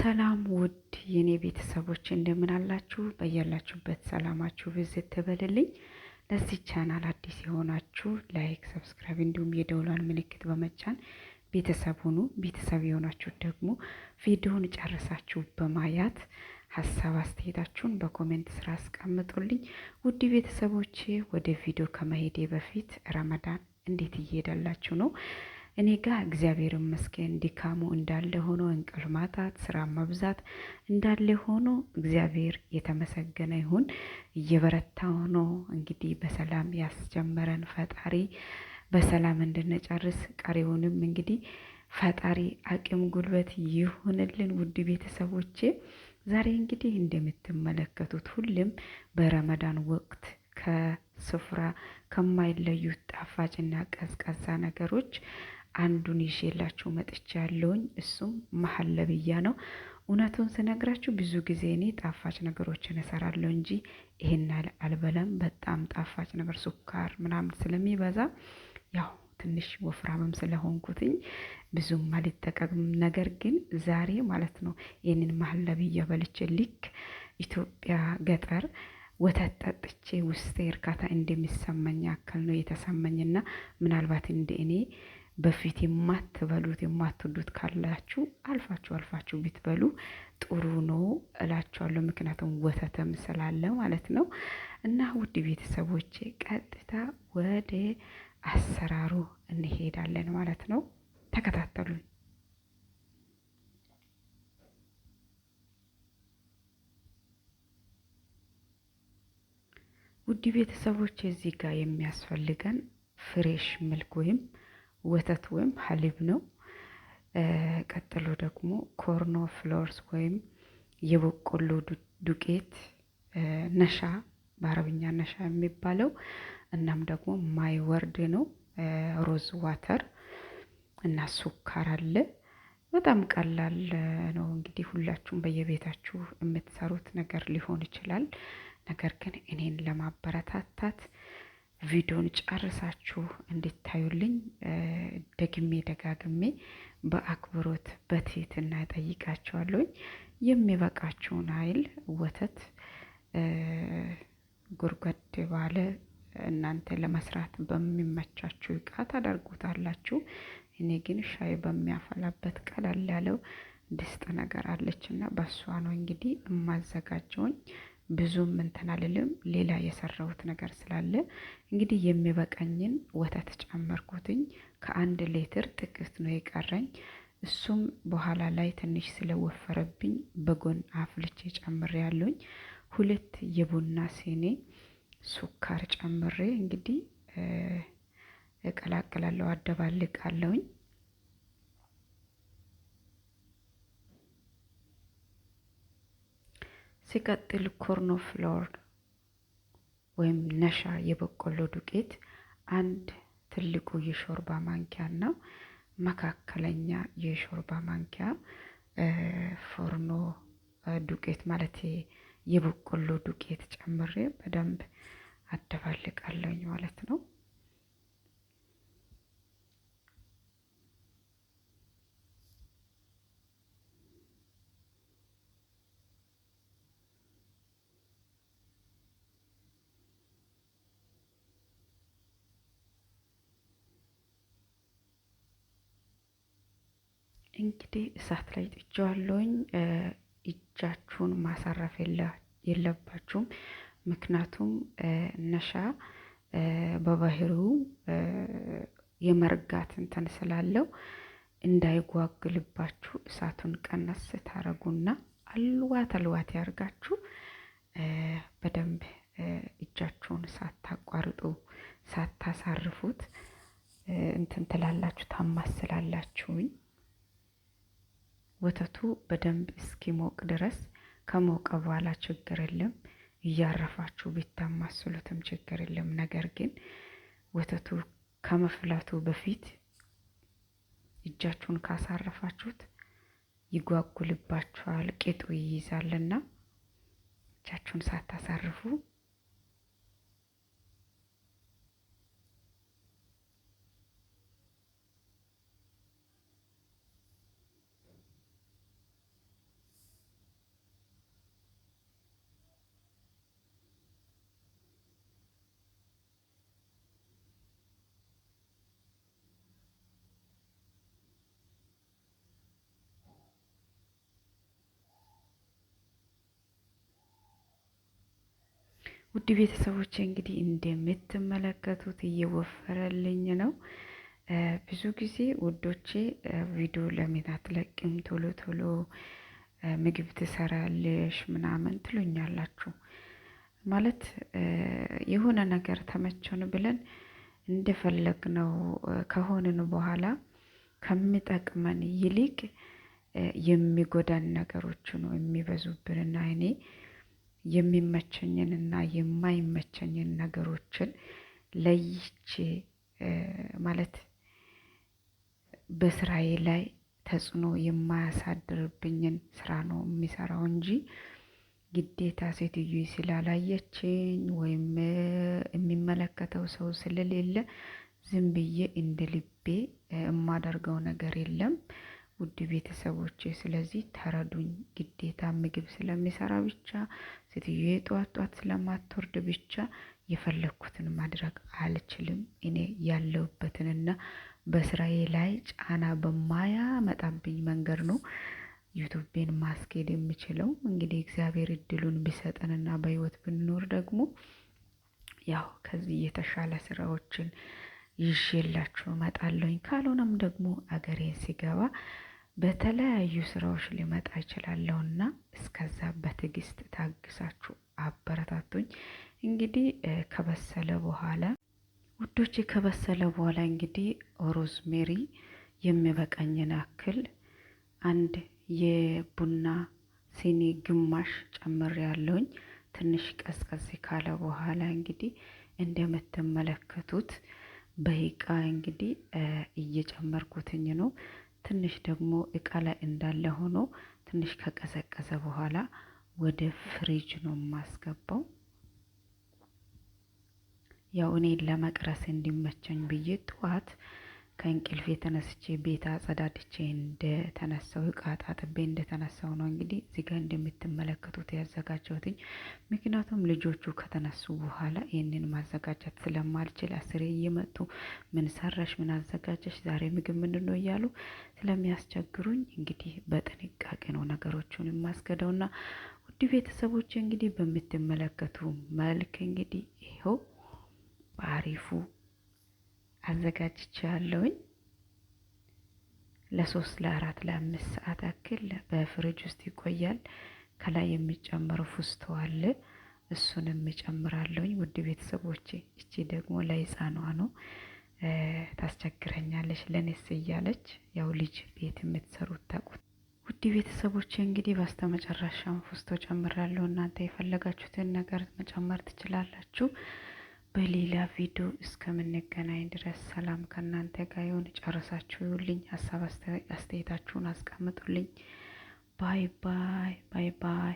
ሰላም ውድ የኔ ቤተሰቦች እንደምን አላችሁ? በያላችሁበት ሰላማችሁ ብዝት ትበልልኝ። ለዚህ ቻናል አዲስ የሆናችሁ ላይክ፣ ሰብስክራይብ እንዲሁም የደውሏን ምልክት በመጫን ቤተሰብ ሁኑ። ቤተሰብ የሆናችሁ ደግሞ ቪዲዮውን ጨርሳችሁ በማየት ሀሳብ አስተያየታችሁን በኮሜንት ስራ አስቀምጡልኝ። ውድ ቤተሰቦቼ ወደ ቪዲዮ ከመሄዴ በፊት ረመዳን እንዴት እየሄዳላችሁ ነው? እኔ ጋር እግዚአብሔር ይመስገን ድካሙ እንዳለ ሆኖ እንቅልፍ ማጣት፣ ስራ መብዛት እንዳለ ሆኖ እግዚአብሔር የተመሰገነ ይሁን። እየበረታ ሆኖ እንግዲህ በሰላም ያስጀመረን ፈጣሪ በሰላም እንድንጨርስ ቀሪውንም እንግዲህ ፈጣሪ አቅም ጉልበት ይሁንልን። ውድ ቤተሰቦቼ ዛሬ እንግዲህ እንደምትመለከቱት ሁሉም በረመዳን ወቅት ከስፍራ ከማይለዩት ጣፋጭና ቀዝቃዛ ነገሮች አንዱን ይዤላችሁ መጥቻለሁኝ። እሱም መሀለብያ ነው። እውነቱን ስነግራችሁ ብዙ ጊዜ እኔ ጣፋጭ ነገሮችን እሰራለሁ እንጂ ይሄን አልበላም። በጣም ጣፋጭ ነገር ሱካር ምናምን ስለሚበዛ ያው ትንሽ ወፍራምም ስለሆንኩትኝ ብዙም አልጠቀምም። ነገር ግን ዛሬ ማለት ነው ይህንን መሀለብያ በልቼ ልክ ኢትዮጵያ ገጠር ወተት ጠጥቼ ውስጤ እርካታ እንደሚሰማኝ ያክል ነው የተሰማኝና ምናልባት እንደ እኔ በፊት የማትበሉት የማትወዱት ካላችሁ አልፋችሁ ብትበሉ ጥሩ ነው እላችኋለሁ። ምክንያቱም ወተትም ስላለ ማለት ነው። እና ውድ ቤተሰቦቼ ቀጥታ ወደ አሰራሩ እንሄዳለን ማለት ነው። ተከታተሉን። ውድ ቤተሰቦች እዚህ ጋር የሚያስፈልገን ፍሬሽ ሚልክ ወይም ወተት ወይም ሀሊብ ነው። ቀጥሎ ደግሞ ኮርኖ ፍሎርስ ወይም የበቆሎ ዱቄት ነሻ፣ በአረብኛ ነሻ የሚባለው። እናም ደግሞ ማይ ወርድ ነው፣ ሮዝ ዋተር እና ሱካር አለ። በጣም ቀላል ነው። እንግዲህ ሁላችሁም በየቤታችሁ የምትሰሩት ነገር ሊሆን ይችላል። ነገር ግን እኔን ለማበረታታት ቪዲዮን ጨርሳችሁ እንድታዩልኝ ደግሜ ደጋግሜ በአክብሮት በትህትና እጠይቃችኋለሁ። የሚበቃችሁን ኃይል ወተት ጉርጓድ ባለ እናንተ ለመስራት በሚመቻችሁ እቃ ታደርጉታላችሁ። እኔ ግን ሻይ በሚያፈላበት ቀለል ያለው ድስት ነገር አለችና በሷ ነው እንግዲህ የማዘጋጀውኝ። ብዙም እንትን አልልም፣ ሌላ የሰራሁት ነገር ስላለ እንግዲህ የሚበቃኝን ወተት ጨመርኩትኝ። ከ1 ሊትር ጥቂት ነው የቀረኝ። እሱም በኋላ ላይ ትንሽ ስለወፈረብኝ በጎን አፍልቼ ጨምሬያለሁኝ። 2 የቡና ሲኒ ሱካር ጨምሬ እንግዲህ እቀላቅላለሁ፣ አደባልቃለሁኝ። ሲቀጥል ኮርኖ ፍሎር ወይም ነሻ የበቆሎ ዱቄት 1 ትልቁ የሾርባ ማንኪያ እና መካከለኛ የሾርባ ማንኪያ ፎርኖ ዱቄት ማለት የበቆሎ ዱቄት ጨምሬ በደንብ አደባልቃለሁኝ ማለት ነው። እንግዲህ እሳት ላይ ጥጄዋለሁኝ። እጃችሁን ማሳረፍ የለባችሁም። ምክንያቱም ነሻ በባህሪው የመርጋት እንትን ስላለው እንዳይጓግልባችሁ እሳቱን ቀነስ ታረጉና አልዋት ያርጋችሁ በደንብ እጃችሁን ሳታቋርጡ ሳታሳርፉት እንትን ትላላችሁ፣ ታማስላላችሁኝ። ወተቱ በደንብ እስኪሞቅ ድረስ ከሞቀ በኋላ ችግር የለም፣ እያረፋችሁ ቢታማስሉትም ችግር የለም። ነገር ግን ወተቱ ከመፍላቱ በፊት እጃችሁን ካሳረፋችሁት ይጓጉልባችኋል፣ ቂጡ ይይዛልና እጃችሁን ሳታሳርፉ ውድ ቤተሰቦች እንግዲህ እንደምትመለከቱት እየወፈረልኝ ነው። ብዙ ጊዜ ውዶቼ ቪዲዮ ለምን አትለቅም ቶሎ ቶሎ ምግብ ትሰራለሽ ምናምን ትሉኛላችሁ። ማለት የሆነ ነገር ተመቸን ብለን እንደፈለግነው ከሆንን በኋላ ከሚጠቅመን ይልቅ የሚጎዳን ነገሮች ነው የሚበዙብንና እኔ የሚመቸኝንና የማይመቸኝን ነገሮችን ለይቼ ማለት በስራዬ ላይ ተጽዕኖ የማያሳድርብኝን ስራ ነው የሚሰራው እንጂ ግዴታ ሴትዮ ስላላየችኝ ወይም የሚመለከተው ሰው ስለሌለ ዝም ብዬ እንደ ልቤ የማደርገው ነገር የለም። ውድ ቤተሰቦቼ ስለዚህ ተረዱኝ። ግዴታ ምግብ ስለሚሰራ ብቻ ሴትዮ የጧት ጧት ስለማትወርድ ብቻ የፈለኩትን ማድረግ አልችልም። እኔ ያለሁበትንና በስራዬ ላይ ጫና በማያመጣብኝ መንገድ ነው ዩቲዩብን ማስኬድ የምችለው። እንግዲህ እግዚአብሔር እድሉን ቢሰጠንና በህይወት ብንኖር ደግሞ ያው ከዚህ የተሻለ ስራዎችን ይዤላችሁ እመጣለሁኝ። ካልሆነም ደግሞ አገሬን ሲገባ በተለያዩ ስራዎች ሊመጣ ይችላለሁና እስከዛ በትዕግስት ታግሳችሁ አበረታቱኝ። እንግዲህ ከበሰለ በኋላ ውዶቼ ከበሰለ በኋላ እንግዲህ ሮዝሜሪ የሚበቃኝን ያክል አንድ የቡና ሲኒ ግማሽ ጨምር ያለውኝ። ትንሽ ቀዝቀዝ ካለ በኋላ እንግዲህ እንደምትመለከቱት በይቃ እንግዲህ እየጨመርኩትኝ ነው። ትንሽ ደግሞ እቃ ላይ እንዳለ ሆኖ ትንሽ ከቀዘቀዘ በኋላ ወደ ፍሪጅ ነው የማስገባው። ያው እኔን ለመቅረስ እንዲመቸኝ ብዬ ጠዋት ከእንቅልፍ የተነስቼ ቤት አጸዳድቼ እንደተነሳው እቃ አጣጥቤ እንደተነሳው ነው እንግዲህ እዚህ ጋር እንደምትመለከቱት ያዘጋጀሁትኝ። ምክንያቱም ልጆቹ ከተነሱ በኋላ ይህንን ማዘጋጀት ስለማልችል አስሬ እየመጡ ምን ሰራሽ፣ ምን አዘጋጀሽ፣ ዛሬ ምግብ ምንድነው እያሉ ስለሚያስቸግሩኝ እንግዲህ በጥንቃቄ ነው ነገሮቹን የማስገደውና ውድ ቤተሰቦች እንግዲህ በምትመለከቱ መልክ እንግዲህ ይኸው በአሪፉ አዘጋጅቼ ያለውኝ ለ3 ለ4 ለ5 ሰዓት ያክል በፍሪጅ ውስጥ ይቆያል። ከላይ የሚጨመረው ፉስቶ አለ፣ እሱንም እጨምራለሁኝ። ውድ ቤተሰቦቼ እቺ ደግሞ ለህፃኗ ነው፣ ታስቸግረኛለች ለኔስ እያለች ያው ልጅ ቤት የምትሰሩት ታውቁት። ውድ ቤተሰቦቼ እንግዲህ በስተመጨረሻም ፉስቶ ጨምራለሁ። እናንተ የፈለጋችሁትን ነገር መጨመር ትችላላችሁ። በሌላ ቪዲዮ እስከምንገናኝ ድረስ ሰላም ከእናንተ ጋር ይሁን። ጨርሳችሁ ይውልኝ፣ ሀሳብ አስተያየታችሁን አስቀምጡልኝ። ባይ ባይ ባይ ባይ።